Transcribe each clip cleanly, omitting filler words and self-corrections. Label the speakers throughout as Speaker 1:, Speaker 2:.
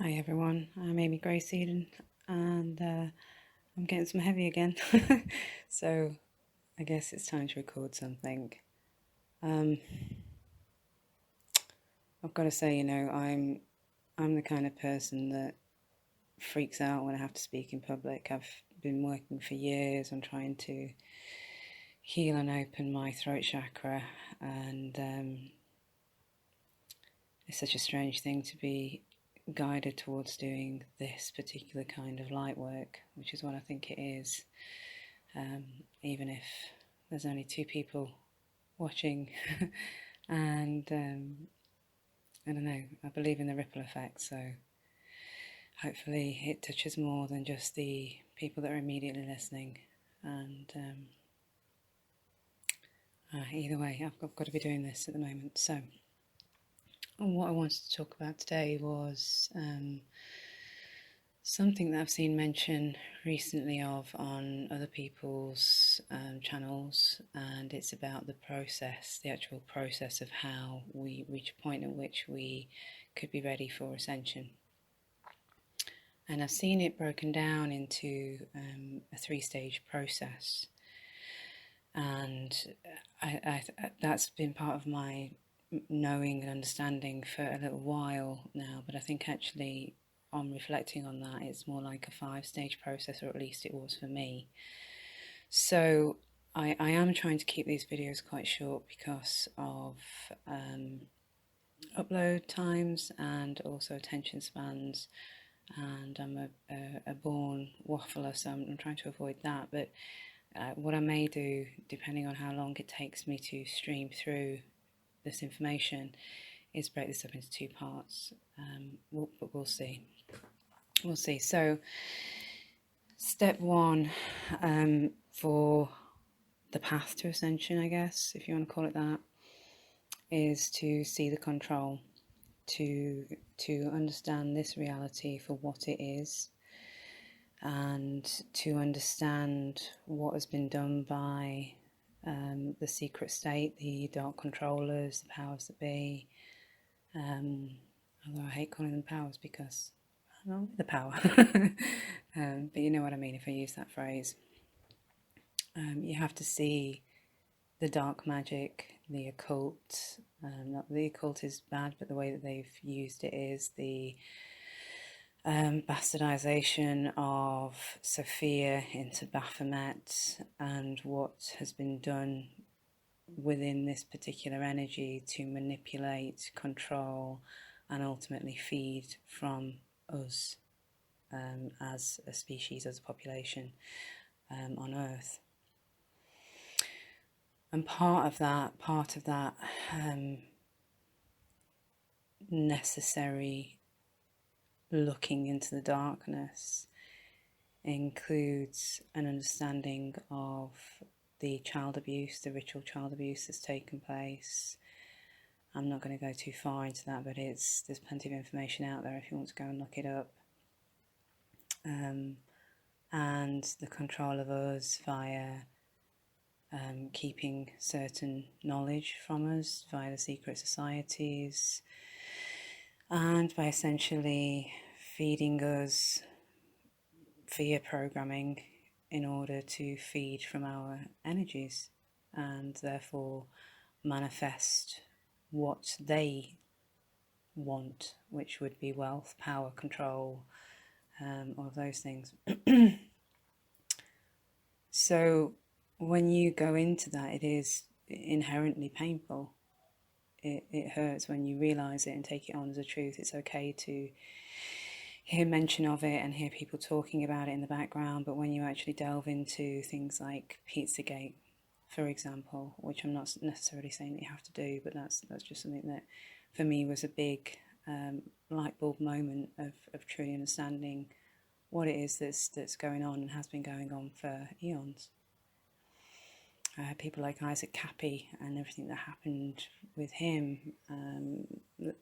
Speaker 1: Hi everyone, I'm Amy Grayseed and I'm getting some heavy again. So I guess it's time to record something. I've got to say, I'm the kind of person that freaks out when I have to speak in public. I've been working for years on trying to heal and open my throat chakra, and it's such a strange thing to be guided towards doing this particular kind of light work, which is what I think it is. Even if there's only 2 people watching, and I don't know, I believe in the ripple effect, so hopefully it touches more than just the people that are immediately listening. And either way, I've got to be doing this at the moment. So what I wanted to talk about today was something that I've seen mention recently on other people's channels, and it's about the process, the actual process of how we reach a point at which we could be ready for ascension. And I've seen it broken down into a 3-stage process, and that's been part of my knowing and understanding for a little while now, but I think actually on reflecting on that, it's more like a 5-stage process, or at least it was for me. So I am trying to keep these videos quite short because of upload times and also attention spans, and I'm a born waffler, so I'm trying to avoid that. But what I may do, depending on how long it takes me to stream through this information, is break this up into 2 parts, but we'll see. We'll see. So step 1 for the path to ascension, I guess, if you want to call it that, is to see the control, to understand this reality for what it is, and to understand what has been done by the secret state, the dark controllers, the powers that be. Although I hate calling them powers because I don't know the power. But you know what I mean if I use that phrase. You have to see the dark magic, the occult. Not the occult is bad, but the way that they've used it is the bastardization of Sophia into Baphomet, and what has been done within this particular energy to manipulate, control, and ultimately feed from us as a species, as a population on Earth. And part of that necessary looking into the darkness includes an understanding of the child abuse, the ritual child abuse that's taken place. I'm not going to go too far into that, but there's plenty of information out there if you want to go and look it up. And the control of us via keeping certain knowledge from us via the secret societies, and by essentially feeding us fear programming in order to feed from our energies and therefore manifest what they want, which would be wealth, power, control, all of those things. So when you go into that, it is inherently painful. It hurts when you realise it and take it on as a truth. It's okay to hear mention of it and hear people talking about it in the background, but when you actually delve into things like Pizzagate, for example, which I'm not necessarily saying that you have to do, but that's just something that for me was a big light bulb moment of truly understanding what it is that's going on and has been going on for eons. People like Isaac Cappy and everything that happened with him,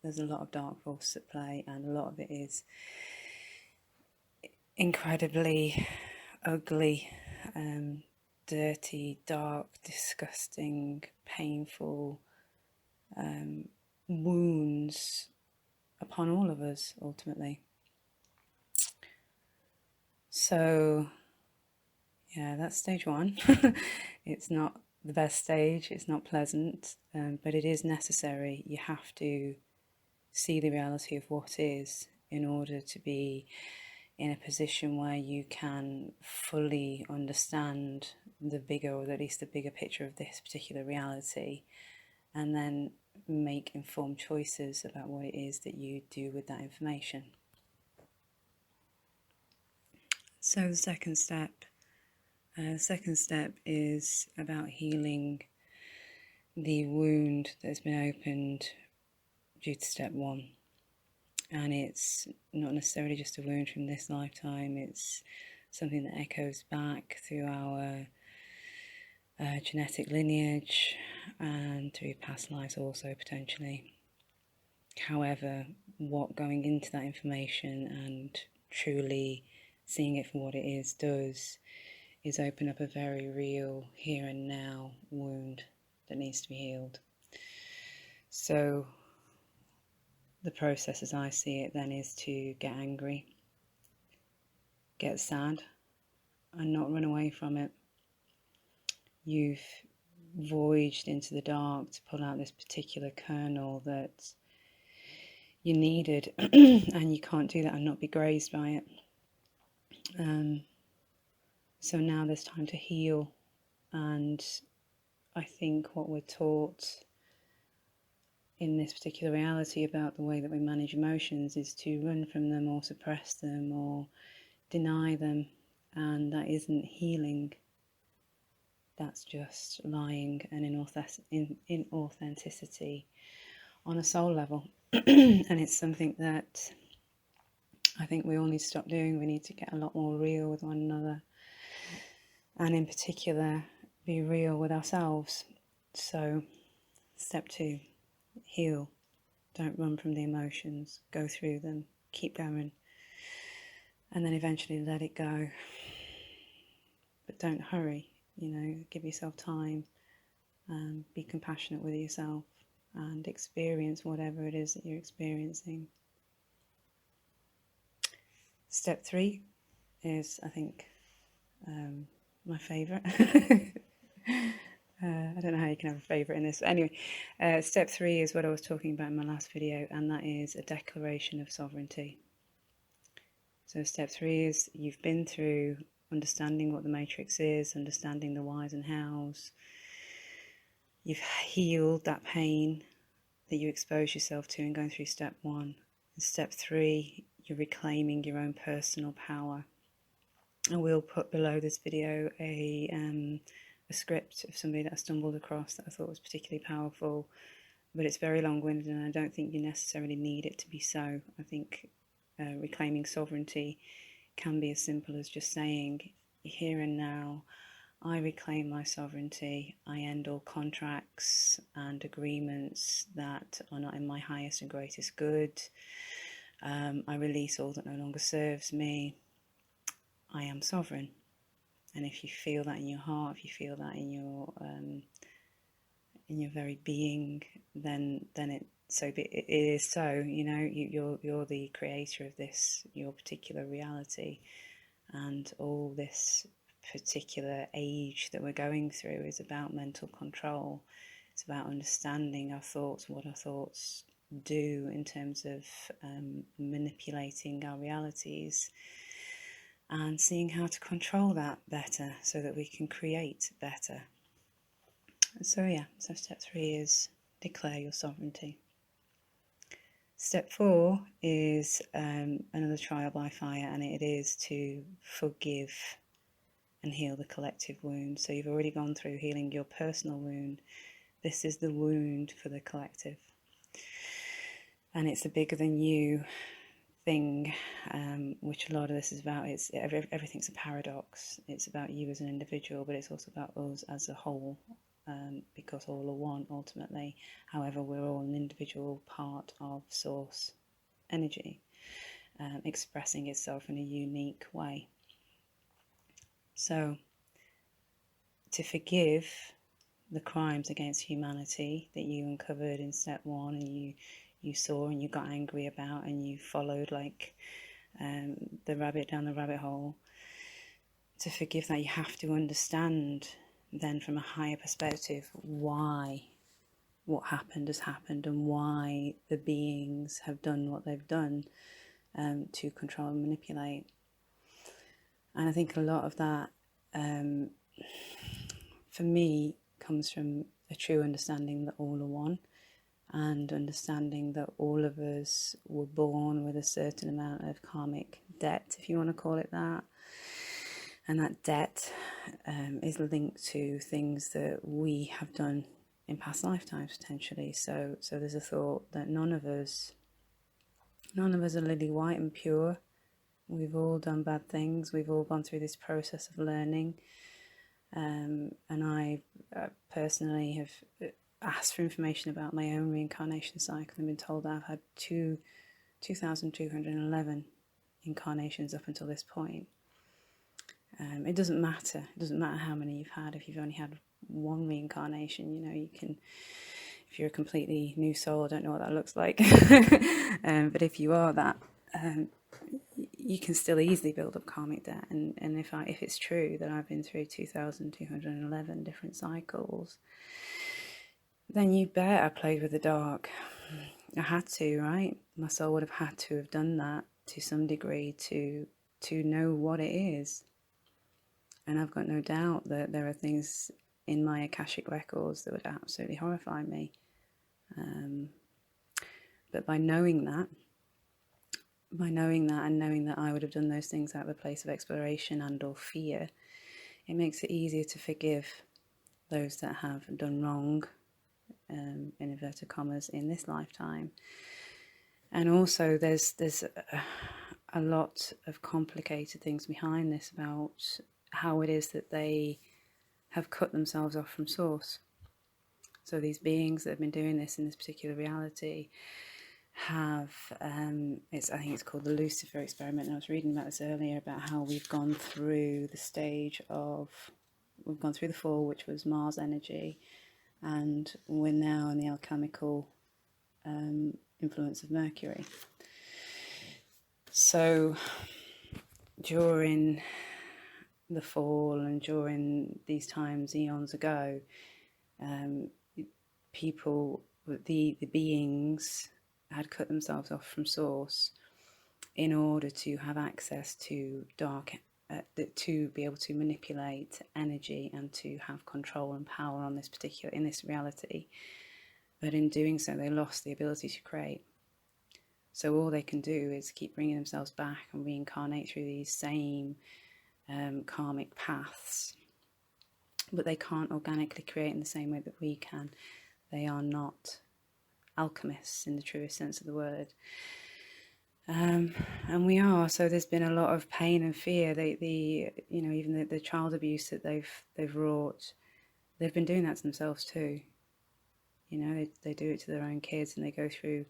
Speaker 1: there's a lot of dark force at play, and a lot of it is incredibly ugly, dirty, dark, disgusting, painful wounds upon all of us, ultimately. So yeah, that's stage one. It's not the best stage, it's not pleasant, but it is necessary. You have to see the reality of what is in order to be in a position where you can fully understand the bigger, or at least the bigger picture of this particular reality, and then make informed choices about what it is that you do with that information. So the second step is about healing the wound that has been opened due to step one. And it's not necessarily just a wound from this lifetime, it's something that echoes back through our genetic lineage and through past lives also, potentially. However, what going into that information and truly seeing it for what it is does is open up a very real here and now wound that needs to be healed. So the process as I see it then is to get angry, get sad, and not run away from it. You've voyaged into the dark to pull out this particular kernel that you needed, and you can't do that and not be grazed by it. So now there's time to heal, and I think what we're taught in this particular reality about the way that we manage emotions is to run from them or suppress them or deny them, and that isn't healing. That's just lying and inauthenticity on a soul level. And it's something that I think we all need to stop doing. We need to get a lot more real with one another, and in particular be real with ourselves. So step two, heal. Don't run from the emotions, go through them, keep going, and then eventually let it go. But don't hurry, give yourself time, be compassionate with yourself, and experience whatever it is that you're experiencing. Step three is, I think, my favourite. I don't know how you can have a favourite in this. Anyway, step three is what I was talking about in my last video, and that is a declaration of sovereignty. So step three is you've been through understanding what the matrix is, understanding the whys and hows. You've healed that pain that you exposed yourself to in going through step one. And step three, you're reclaiming your own personal power. And we'll put below this video a script of somebody that I stumbled across that I thought was particularly powerful, but it's very long-winded, and I don't think you necessarily need it to be so. I think reclaiming sovereignty can be as simple as just saying, here and now, I reclaim my sovereignty. I end all contracts and agreements that are not in my highest and greatest good. I release all that no longer serves me. I am sovereign. And if you feel that in your heart, if you feel that in your very being, then it is so. You're the creator of this, your particular reality, and all this particular age that we're going through is about mental control. It's about understanding our thoughts, what our thoughts do in terms of manipulating our realities, and seeing how to control that better so that we can create better. So step three is declare your sovereignty. Step four is another trial by fire, and it is to forgive and heal the collective wound. So you've already gone through healing your personal wound. This is the wound for the collective. And it's a bigger than you thing, which a lot of this is about. Everything's a paradox. It's about you as an individual, but it's also about us as a whole, because all are one ultimately. However, we're all an individual part of source energy, expressing itself in a unique way. So to forgive the crimes against humanity that you uncovered in step one, and you saw and you got angry about, and you followed like the rabbit down the rabbit hole, to forgive that, you have to understand then from a higher perspective why what happened has happened and why the beings have done what they've done to control and manipulate. And I think a lot of that, for me, comes from a true understanding that all are one, and understanding that all of us were born with a certain amount of karmic debt, if you want to call it that. And that debt is linked to things that we have done in past lifetimes, potentially. So there's a thought that none of us are lily white and pure. We've all done bad things. We've all gone through this process of learning. And I personally have asked for information about my own reincarnation cycle and been told that I've had 2,211 incarnations up until this point. It doesn't matter. It doesn't matter how many you've had. If you've only had one reincarnation, you can, if you're a completely new soul, I don't know what that looks like. But if you are that, you can still easily build up karmic debt. And if it's true that I've been through 2,211 different cycles, then you bet I played with the dark. I had to, right? My soul would have had to have done that to some degree to know what it is. And I've got no doubt that there are things in my Akashic records that would absolutely horrify me. But by knowing that and knowing that I would have done those things out of a place of exploration and or fear, it makes it easier to forgive those that have done wrong, in inverted commas, in this lifetime. And also there's a lot of complicated things behind this about how it is that they have cut themselves off from source. So these beings that have been doing this in this particular reality have, I think it's called the Lucifer experiment, and I was reading about this earlier, about how we've gone through the stage of, we've gone through the fall, which was Mars energy, and we're now in the alchemical influence of Mercury. So during the fall and during these times eons ago, people, the beings had cut themselves off from source in order to have access to dark, to be able to manipulate energy and to have control and power on in this reality. But in doing so, they lost the ability to create. So all they can do is keep bringing themselves back and reincarnate through these same karmic paths, but they can't organically create in the same way that we can. They are not alchemists in the truest sense of the word, and we are. So there's been a lot of pain and fear. Even the child abuse that they've wrought, they've been doing that to themselves too. They do it to their own kids, and they go through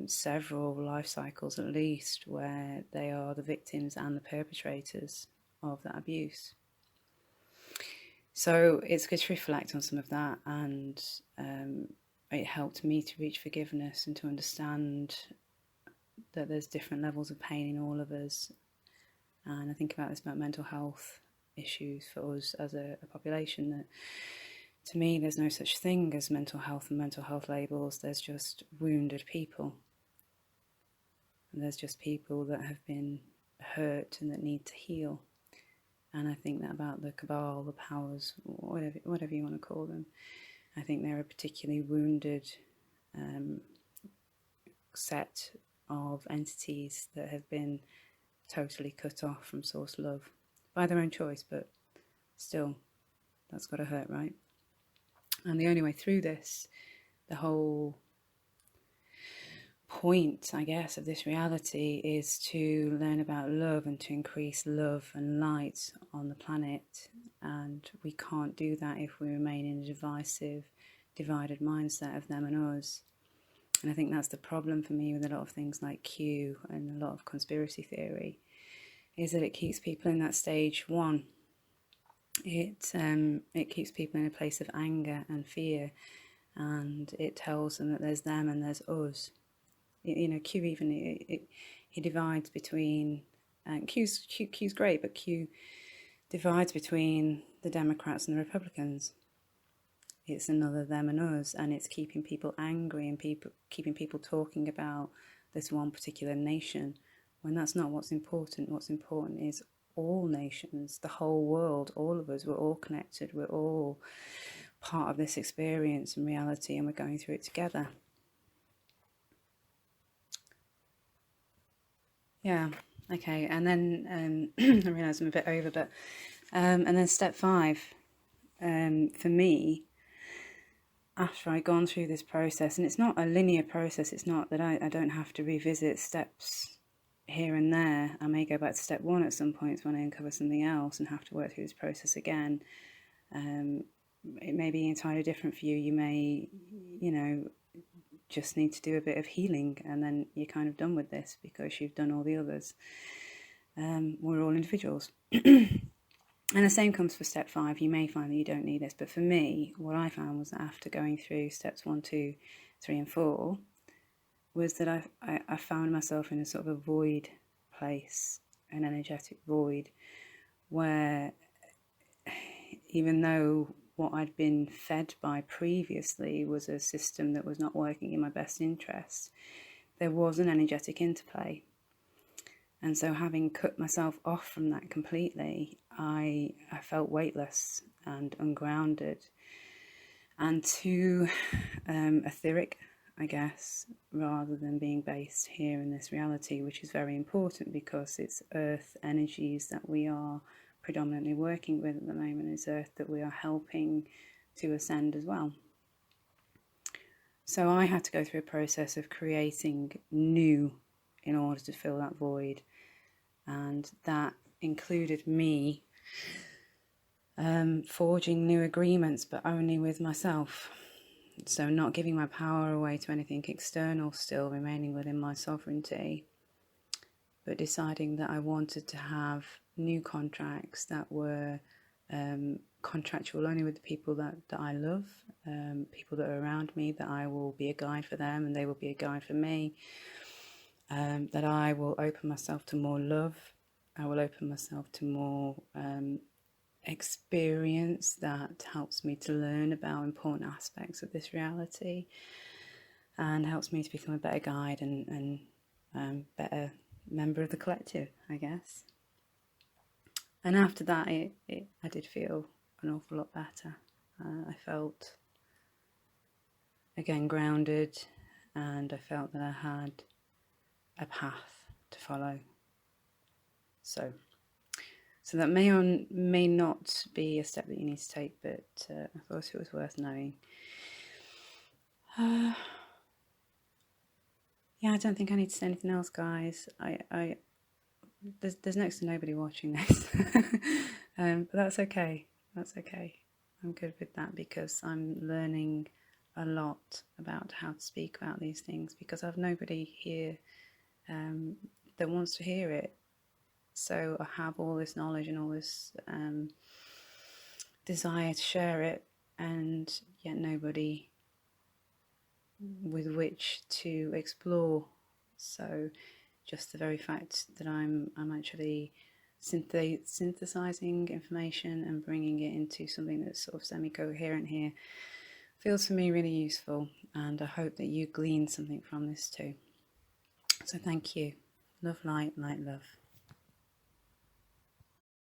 Speaker 1: several life cycles at least where they are the victims and the perpetrators of that abuse. So it's good to reflect on some of that, and it helped me to reach forgiveness and to understand that there's different levels of pain in all of us. And I think about this, about mental health issues for us as a population, that to me there's no such thing as mental health and mental health labels. There's just wounded people, and there's just people that have been hurt and that need to heal. And I think that about the cabal, the powers, whatever you want to call them, I think they're a particularly wounded set of entities that have been totally cut off from source love by their own choice, but still, that's got to hurt, right? And the only way through this, the whole point, I guess, of this reality is to learn about love and to increase love and light on the planet. And we can't do that if we remain in a divisive, divided mindset of them and us. And I think that's the problem for me with a lot of things like Q and a lot of conspiracy theory, is that it keeps people in that stage one. It keeps people in a place of anger and fear, and it tells them that there's them and there's us. Q even he divides between, Q's great, but Q divides between the Democrats and the Republicans. It's another them and us, and it's keeping people angry and keeping people talking about this one particular nation, when that's not what's important. What's important is all nations, the whole world, all of us. We're all connected, we're all part of this experience and reality, and we're going through it together. Yeah, okay, and then I realise I'm a bit over, but and then step 5, for me, after I'd gone through this process, and it's not a linear process, it's not that I don't have to revisit steps here and there. I may go back to step 1 at some points when I uncover something else and have to work through this process again. It may be entirely different for you. You may, just need to do a bit of healing, and then you're kind of done with this because you've done all the others. We're all individuals. And the same comes for step 5. You may find that you don't need this, but for me, what I found was that after going through steps 1, 2, 3 and 4, was that I found myself in a sort of a void place, an energetic void, where even though what I'd been fed by previously was a system that was not working in my best interest, there was an energetic interplay. And so, having cut myself off from that completely, I felt weightless and ungrounded and too etheric, I guess, rather than being based here in this reality, which is very important because it's earth energies that we are predominantly working with at the moment. It's earth that we are helping to ascend as well. So I had to go through a process of creating new in order to fill that void, and that included me forging new agreements, but only with myself. So not giving my power away to anything external, still remaining within my sovereignty, but deciding that I wanted to have new contracts that were contractual only with the people that I love, people that are around me, that I will be a guide for them and they will be a guide for me, that I will open myself to more love, I will open myself to more experience that helps me to learn about important aspects of this reality and helps me to become a better guide and better member of the collective, I guess. And after that, I did feel an awful lot better. I felt, again, grounded, and I felt that I had a path to follow. So that may or may not be a step that you need to take, but I thought it was worth knowing. Yeah, I don't think I need to say anything else, guys. There's next to nobody watching this, but that's okay. That's okay. I'm good with that because I'm learning a lot about how to speak about these things because I've nobody here that wants to hear it. So I have all this knowledge and all this desire to share it, and yet nobody with which to explore. So just the very fact that I'm actually synthesizing information and bringing it into something that's sort of semi-coherent here feels for me really useful, and I hope that you glean something from this too. So thank you. Love, light, light, love.